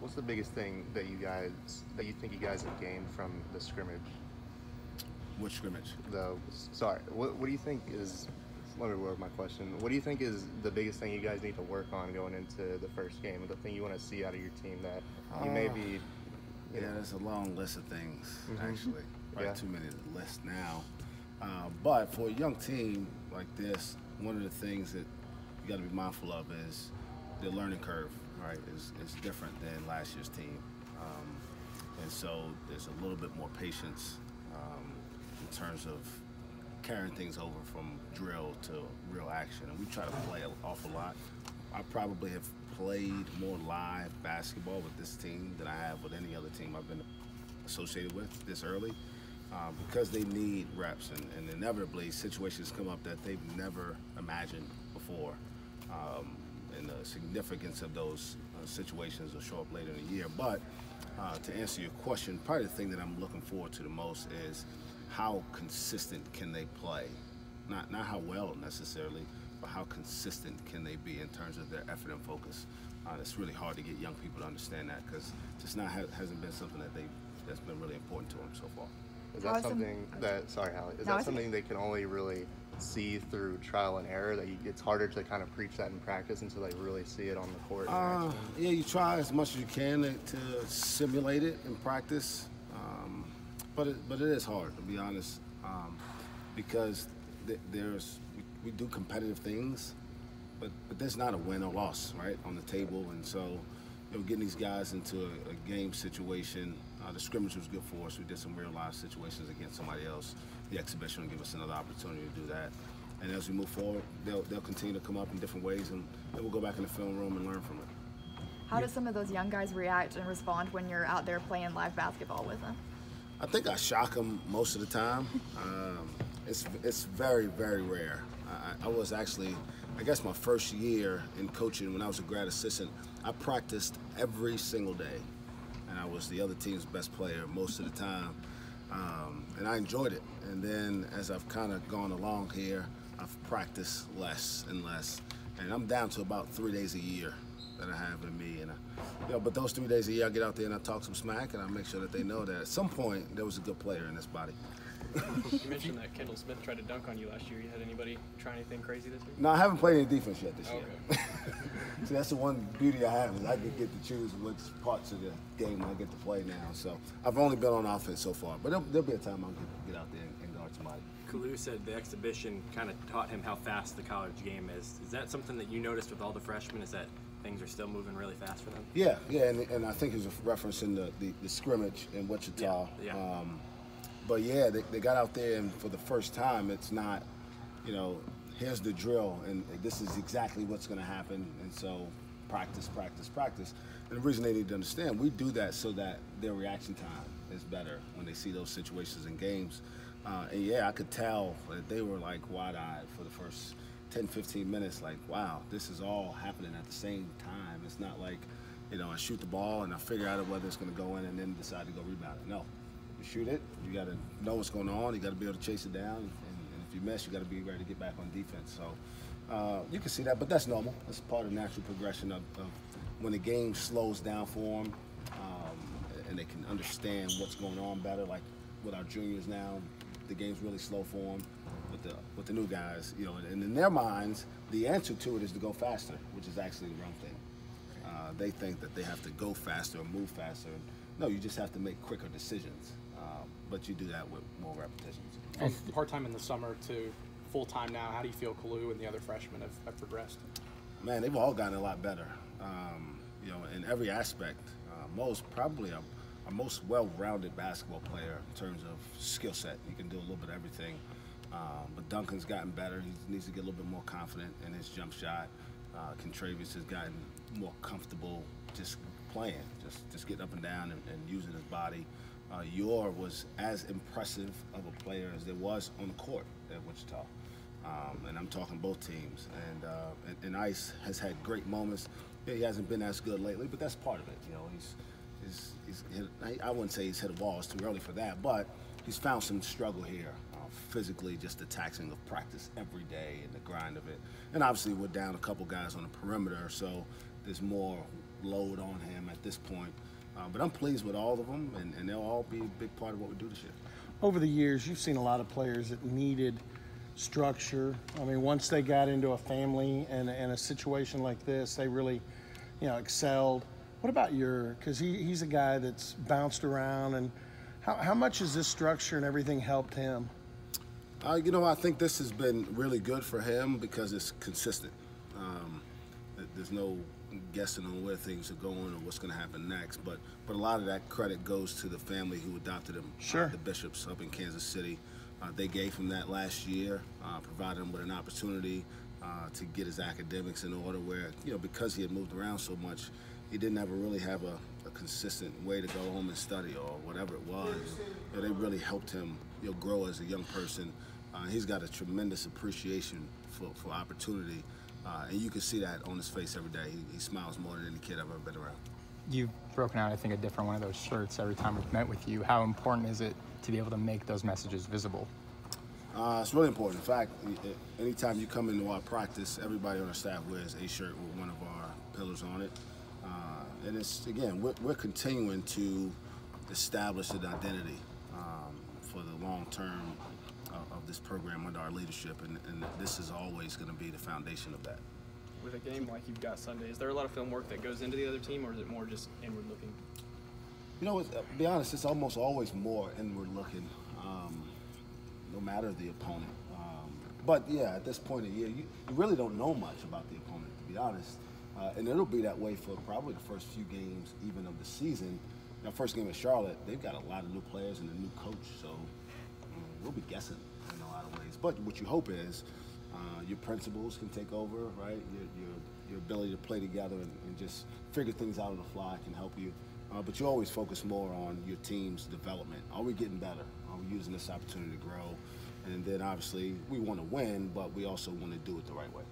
What's the biggest thing that you think you guys have gained from the scrimmage? Which scrimmage? The sorry, what do you think is? Let me word my question. What do you think is the biggest thing you guys need to work on going into the first game? The thing you want to see out of your team that you may be, Yeah, there's a long list of things, actually. Probably Yeah. too many to list now. But for a young team like this, one of the things that you got to be mindful of is the learning curve, right? Is different than last year's team. And so there's a little bit more patience in terms of carrying things over from drill to real action. And we try to play an awful lot. I probably have played more live basketball with this team than I have with any other team I've been associated with this early, because they need reps, and inevitably situations come up that they've never imagined before. And the significance of those situations will show up later in the year. But to answer your question, probably the thing that I'm looking forward to the most is how consistent can they play? Not how well necessarily, but how consistent can they be in terms of their effort and focus. It's really hard to get young people to understand that, because it's not hasn't been something that's been really important to them so far. Is that something that, sorry, Hallie, is that something they can only really see through trial and error, that it's harder to kind of preach that in practice until they really see it on the court? Yeah, you try as much as you can to simulate it in practice, but it is hard, to be honest, because we do competitive things, but there's not a win or loss, right, on the table. And so, getting these guys into a game situation, the scrimmage was good for us. We did some real life situations against somebody else. The exhibition will give us another opportunity to do that. And as we move forward, they'll continue to come up in different ways, and then we'll go back in the film room and learn from it. How do some of those young guys react and respond when you're out there playing live basketball with them? I think I shock them most of the time. It's very, very rare. I was actually, I guess my first year in coaching when I was a grad assistant, I practiced every single day. And I was the other team's best player most of the time. And I enjoyed it. And then as I've kind of gone along here, I've practiced less and less. And I'm down to about 3 days a year that I have in me. And but those 3 days a year, I get out there and I talk some smack, and I make sure that they know that at some point there was a good player in this body. You mentioned that Kendall Smith tried to dunk on you last year. You had anybody try anything crazy this year? No, I haven't played any defense yet this year. Okay. See, that's the one beauty I have, is I get to choose which parts of the game I get to play now. So I've only been on offense so far, but there'll be a time I'll get out there and guard somebody. Kalu said the exhibition kind of taught him how fast the college game is. Is that something that you noticed with all the freshmen? Is that things are still moving really fast for them? Yeah, and I think it was a reference in the scrimmage in Wichita. Yeah. But yeah, they got out there, and for the first time, it's not, here's the drill, and this is exactly what's going to happen, and so practice, practice, practice. And the reason they need to understand, we do that so that their reaction time is better when they see those situations in games. And yeah, I could tell that they were like wide-eyed for the first 10, 15 minutes, like, wow, this is all happening at the same time. It's not like, I shoot the ball and I figure out whether it's going to go in and then decide to go rebound it. No. You shoot it, you got to know what's going on, you got to be able to chase it down, and if you miss, you got to be ready to get back on defense. So you can see that, but that's normal. That's part of the natural progression of when the game slows down for them, and they can understand what's going on better. Like with our juniors now, the game's really slow for them. With the new guys, and in their minds, the answer to it is to go faster, which is actually the wrong thing. They think that they have to go faster or move faster. No, you just have to make quicker decisions. But you do that with more repetitions. From part-time in the summer to full-time now, how do you feel Kalu and the other freshmen have progressed? Man, they've all gotten a lot better, in every aspect. Most probably a most well-rounded basketball player in terms of skill set. He can do a little bit of everything. But Duncan's gotten better. He needs to get a little bit more confident in his jump shot. Contravius has gotten more comfortable just playing, just getting up and down and using his body. Yor was as impressive of a player as there was on the court at Wichita. And I'm talking both teams. And Ice has had great moments. Yeah, he hasn't been as good lately, but that's part of it. He's hit, I wouldn't say he's hit a wall. It's too early for that, but he's found some struggle here physically just the taxing of practice every day and the grind of it. And obviously we're down a couple guys on the perimeter, so there's more load on him at this point. But I'm pleased with all of them, and they'll all be a big part of what we do this year. Over the years, you've seen a lot of players that needed structure. I mean, once they got into a family and a situation like this, they really, excelled. What about because he's a guy that's bounced around, and how much has this structure and everything helped him? I think this has been really good for him because it's consistent. There's no guessing on where things are going or what's going to happen next, but a lot of that credit goes to the family who adopted him. Sure. The Bishops up in Kansas City. They gave him that last year, provided him with an opportunity to get his academics in order where, because he had moved around so much, he didn't ever really have a consistent way to go home and study or whatever it was. They really helped him grow as a young person. He's got a tremendous appreciation for opportunity, and you can see that on his face every day. He smiles more than any kid I've ever been around. You've broken out, I think, a different one of those shirts every time we've met with you. How important is it to be able to make those messages visible? It's really important. In fact, anytime you come into our practice, everybody on our staff wears a shirt with one of our pillars on it. And it's, again, we're continuing to establish an identity for the long term of this program under our leadership, and this is always going to be the foundation of that. With a game like you've got Sunday, is there a lot of film work that goes into the other team, or is it more just inward looking? To be honest, it's almost always more inward looking, no matter the opponent. But yeah, at this point of the year, you really don't know much about the opponent, to be honest. And it'll be that way for probably the first few games, even of the season. Now, first game at Charlotte, they've got a lot of new players and a new coach, so we'll be guessing in a lot of ways. But what you hope is your principles can take over, right? Your ability to play together and just figure things out on the fly can help you. But you always focus more on your team's development. Are we getting better? Are we using this opportunity to grow? And then obviously we want to win, but we also want to do it the right way.